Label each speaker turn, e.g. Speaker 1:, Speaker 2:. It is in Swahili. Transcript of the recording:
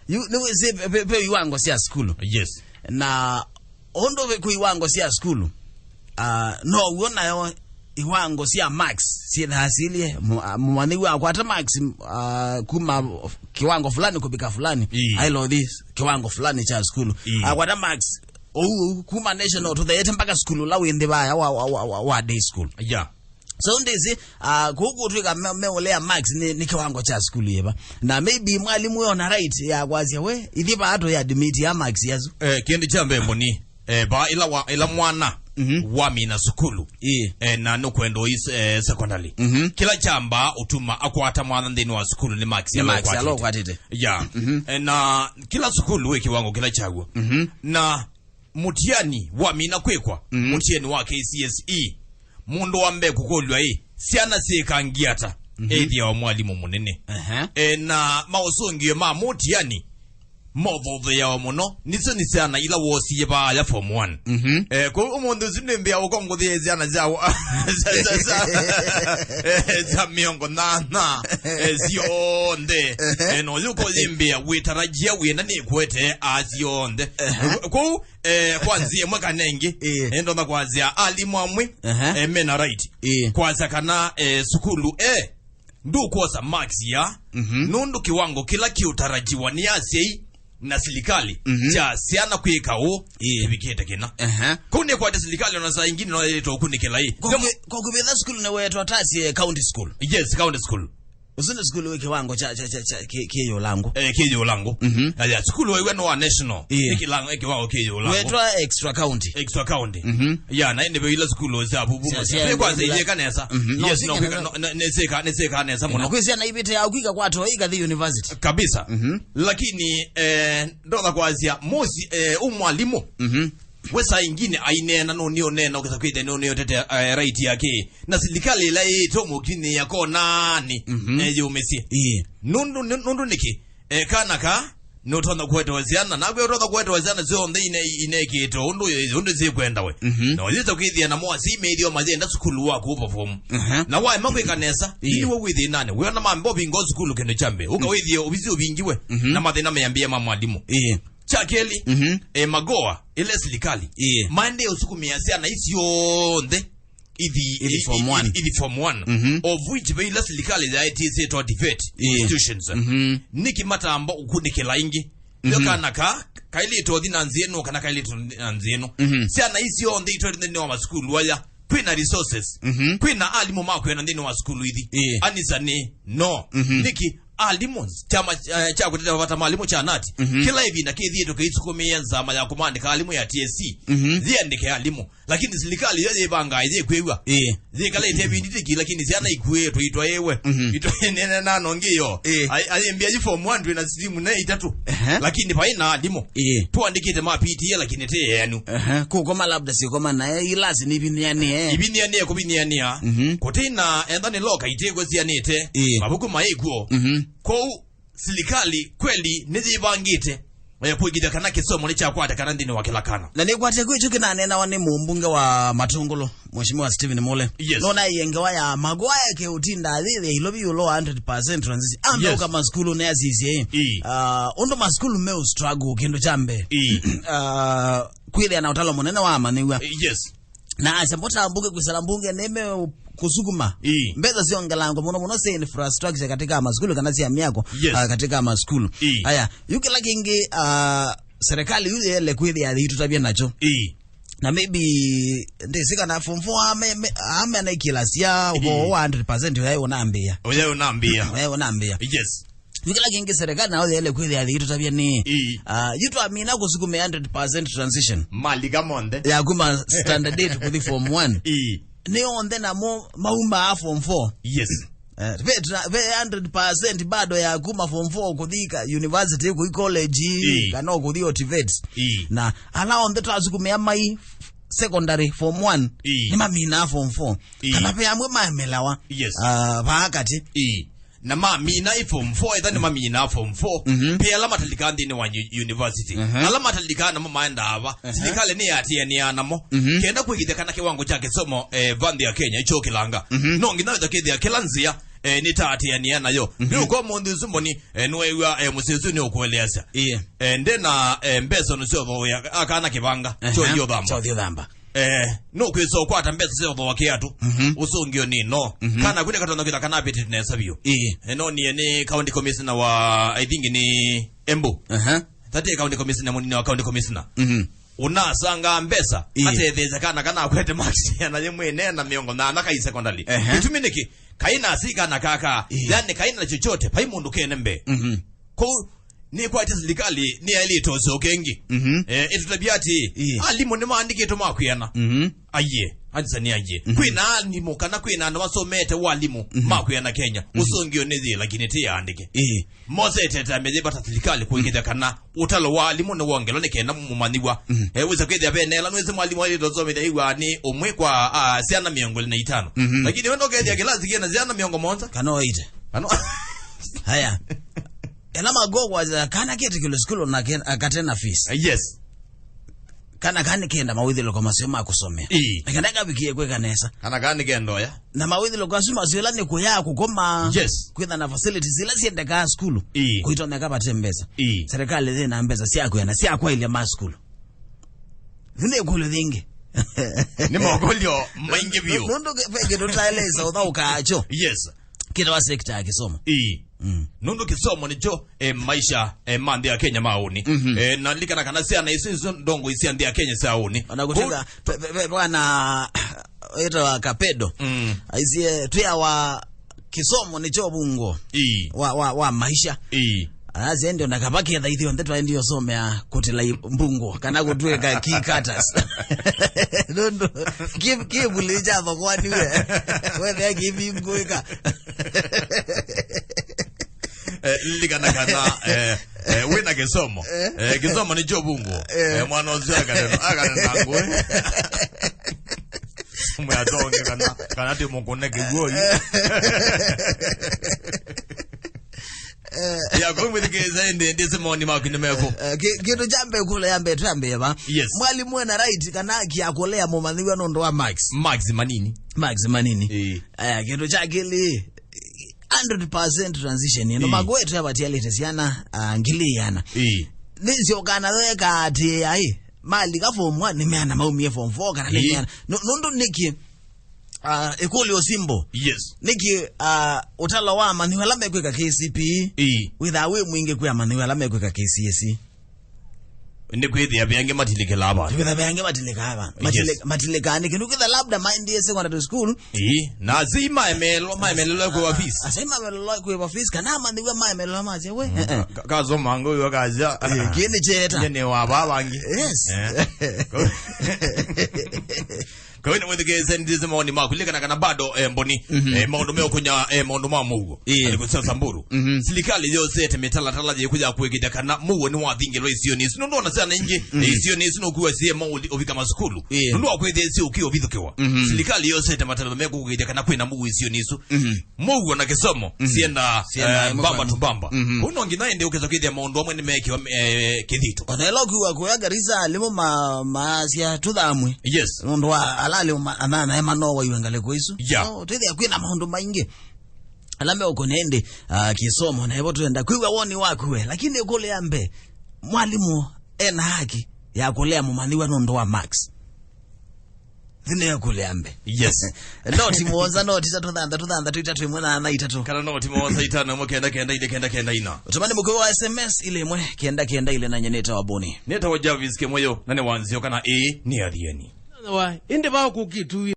Speaker 1: You know say pe iwango sia school.
Speaker 2: Yes.
Speaker 1: Na ondo ku iwango sia school. No uona yo iwango sia max si hasili mwani wa kwata max kuma kiwango fulani kubika fulani. I know this kiwango fulani cha school. Kwata max kuma national to the yete mpaka school la wende baya wa day school.
Speaker 2: Yeah.
Speaker 1: So ndezi kuku twika meolea max ni kiwango cha school yeba. Na maybe mwalimu yona right ya kwazia we ithipa ato ya admit ya max yazo.
Speaker 2: Kiendi chambe mboni ba ila mwana wa mina sukulu na nukwendo is secondary. Kila chamba utuma akwata mwana ndeni wa sukulu ni max ya
Speaker 1: kwatite.
Speaker 2: Yeah. Na kila sukulu we kiwango kila chagua. Na mutiani wa mina kwekwa mutiani wa KCSE mundu wambe kukolwa siana sekangiata edhi wa mwalimu munene. Na mausongiwe mutiani movo ya muno niso nisana ila wosi yeba ya form 1. Ko umundu zinembe ya ukongo dhezi ana zawo za miongo na zionde no yuko zimbe witarajia wena ni kwete azionde ko kwanzi mwaka nenge endo na kwazia alimu amwe mena right kwaza kana sukulu ndu kosa max ya nundu kiwango kila kiutarajiwa ni asei na serikali cha siana kuikao ibikete kina kune kwa serikali na saa nyingine na yeto kunikela
Speaker 1: kwa kubetha school na weto atasi county school.
Speaker 2: Yes, county school.
Speaker 1: Usinde school we kiwango cha kiyo lango
Speaker 2: kiyo lango ya school we no national ikilango kiwango kiyo lango
Speaker 1: weto extra county
Speaker 2: ya na inde ile school za bubu kwa zile kanesa. Yes, no neseka nesa muno
Speaker 1: kwesi na ibite ya kwika kwato iga the university
Speaker 2: kabisa. Lakini ndoda kwazia mosi umwalimu wesa ingine ainena no nionena ukisakwita no niotete right yake na serikali ila itomo kini yako nani umesi nundu niki kanaka notona kwete waziana na gwe roda kwete waziana zonde ine kito undu zikwenda we no zito kithia na mwa si medio mazenda skulu wako perform na why makwe kanesa ili we within nane we na mambo bingo skulu kendo chambe ukawithio ubizi ubingiwe na mathina meambia mwalimu chakeli magoa ile serikali mande usukumia sana isi yonde idi form 1 of which be ile serikali za ITC to debate institutions niki matambo ukunikela ingi yokanaka kaili to dinanzieno kana kaili to dinanzieno sana isi yonde ito ndeni wa school waya kwina resources kwina alimu mako yana ndeni wa school idi anisani no niki alimons chama cha kutetea wapata malimu cha nati kila hivi na kidhi to kaitsukomea nzama ya kumandika alimu ya TSC ziandike alimu lakini serikali yeye banga ize kwewa zikalete bindiki lakini siana ikwe to itwa yewe ito nene nano ngiyo alimbia ji form 1 na simu na itatu lakini paina alimu tuandikite ma PTA lakini te yanu
Speaker 1: kukoma labda sikoma na ilasi ni
Speaker 2: ibiniani kubiniania kotina endani loka itego zianite mabuku maikuo ko serikali kweli nizibangite pugida kana kisomo ni cha kwata kana ndini wakilakana
Speaker 1: na ni kwate kwicho kinanena wane mumbunge wa Matungulu mheshimiwa Stephen Mole nona yengewa ya magoya ke utinda adile ilobi yulo 100% transition amba kama skulu na yazizi ondo maskulu me struggle kendo chambe kwile ana utalo monene wa amaniwa na asambota mbuge kusala mbunge neme kusukuma mbeza siongelango muno se infrastructure katika maskulu kana si amiako katika maskulu haya yuke lakingi serikali yule ile kweli alitutabia nacho na maybe ndisika na form 4 ame na kilasia 100% wewe unaambia
Speaker 2: yes
Speaker 1: yuke lakingi serikali na ile kweli alitutabia ni yitu amina kusukume 100% transition
Speaker 2: maliga monde
Speaker 1: ya kuma standard date for the form 1 ni on then mauma form 4
Speaker 2: yes
Speaker 1: ve 100% bado ya kuma form 4 kudika university ku college kana kudhi otivate na ala on the twazukumia mai secondary form 1 ni mamina form 4 kana pe amwe mamelawa bakati
Speaker 2: na mamina form 4 ethani mamina form 4 pe alama talikandi ni wa university alama talikana mama enda aba serikali ni Athiani anamo kenda kwigithekana kiwango chake somo vandi ya Kenya icho kilanga no ngina wetha kithia kilanzia nita Athiani nayo nuko mundu zumboni nwewa musezu ni okweleza ndena mbeso no syo ya akana kibanga cho yo dhamba no kwiso kwata mbeso syo bo wakiatu usungio ni no kana kune katono kila kana pete nesabio no ni county commissioner wa I think ni Embu tate county commissioner munini wa county commissioner unasanga mbesa atetheza kana kwete maxi na yemwe nena miongo na kai secondary bituminiki kaina sika na kaka yani kaina chochote pai mundu kenembe ko ni kwa serikali ni elito sokengi etutabiati alimo ne mandike to makuyana aye adisani aye kwina ni mukana kwina ndo basomete walimu makuyana Kenya usongio nezi lakini te yandike mose teta meze bata serikali kuingiza kana utalo walimu no wongelo ne kenda mumaniwa weza kwethia benela nweze mwalimu ali dozomete iwa ni omwe kwa siana miongo na 5 lakini wendo kwethia kilazi kena siana miongo monza
Speaker 1: kana oite kana haya ela magogo za kana kete kilo school na akatena fees
Speaker 2: yes
Speaker 1: kana kani kenda mawithilo kwa masema akusomea kana kabikie kwe kanesa
Speaker 2: kana kani kendo ya
Speaker 1: na mawithilo kwa suma zila ni kuya kugoma
Speaker 2: yes
Speaker 1: kwitha na facilities zila siende ka school kuitona kapa tembeza serikali zina mbeza si akuyana si akwa ile ma school vile kulo thingi
Speaker 2: ni mogolyo maingi bio
Speaker 1: ndo pege totaeleza udhaukacho
Speaker 2: yes
Speaker 1: kila wa sekta ya kisomo
Speaker 2: nundu kisomo nicho maisha mandi ya Kenya maoni na likana kana siana isizo ndongo isi andi ya Kenya saoni
Speaker 1: anakutenga bwana eta kapedo aizie tuya wa kisomo nicho bungo wa maisha azende nakabaki ya thaithi onde twaendi yosomea kutila mbungo kana kutweka kikatas nundu kibulija bakwani we give ngoika
Speaker 2: ligana kana wina kisomo kisomo ni jobungo mwana ozaka nangu mwa tonge kana timokone kigoi ya gomwe dikeza ndese moni makine meko
Speaker 1: kitu jambe kule yambe twambe ba mwalimu na right kana kiakolea mumanyiwa nondo wa max manini kitu chakili 100% transition ino magwetu yabatialite siana ngiliyana nizyo kana weka ati ai mali ka form 1 nimeana maumie form 4 kana nimeana nondo niki ekoli osimbo
Speaker 2: yes
Speaker 1: niki utala wa maniwa lamekweka KCPE withawe mwinge kwa maniwa lamekweka KCSE
Speaker 2: ndikwithia byange matilike laba
Speaker 1: ndikitha byange matilike aba matilike ni kinukitha labda mind ya secondary school
Speaker 2: na zima emelo kwa office
Speaker 1: asema emelo kwa office kana mandiwa emelo maje we
Speaker 2: kazo mango yo kaza
Speaker 1: kini cheta
Speaker 2: ni wa babangi
Speaker 1: yes
Speaker 2: kwa hiyo mwedegeze ndize maoni makulika kana bado mboni maondo meo kunya maondo mamugo alikuwa Samburu serikali yose temetala je kuja kuegida kana muwe ni wathingi lo isioni sino ndo sana ingi isioni sino kuwa sie mauli ovika maskulu ndo akwethe si ukio vithukewa serikali yose tematala meko kuegida kana kwena muwe isioni su muwe na kisomo sienda bamba tubamba uno nginaende ukeza kwethia maondo amwe ni meki kithito
Speaker 1: onelo kuwa kuyaga risa limo masia tuthamwe
Speaker 2: yes
Speaker 1: ndo alale anana emanowa iwengale kwisu no twithia kwina maundu maingi alame ukonende kisomo na hebo tuenda kwiwa woni wakwe lakini ukole yambe mwalimu ena haki ya kulea mumaniwa nondo wa max thine ya kule yambe
Speaker 2: yes
Speaker 1: noti muonza noti tutanda tuitatu imwana na itatu
Speaker 2: kana noti muonza itano mo kenda ina
Speaker 1: utamani mko wa SMS ile imwe kenda ile na nyeneta wa boni
Speaker 2: neta wa jarvis ke moyo nane wanzio kana ni Athiani
Speaker 3: indi ba ku kitu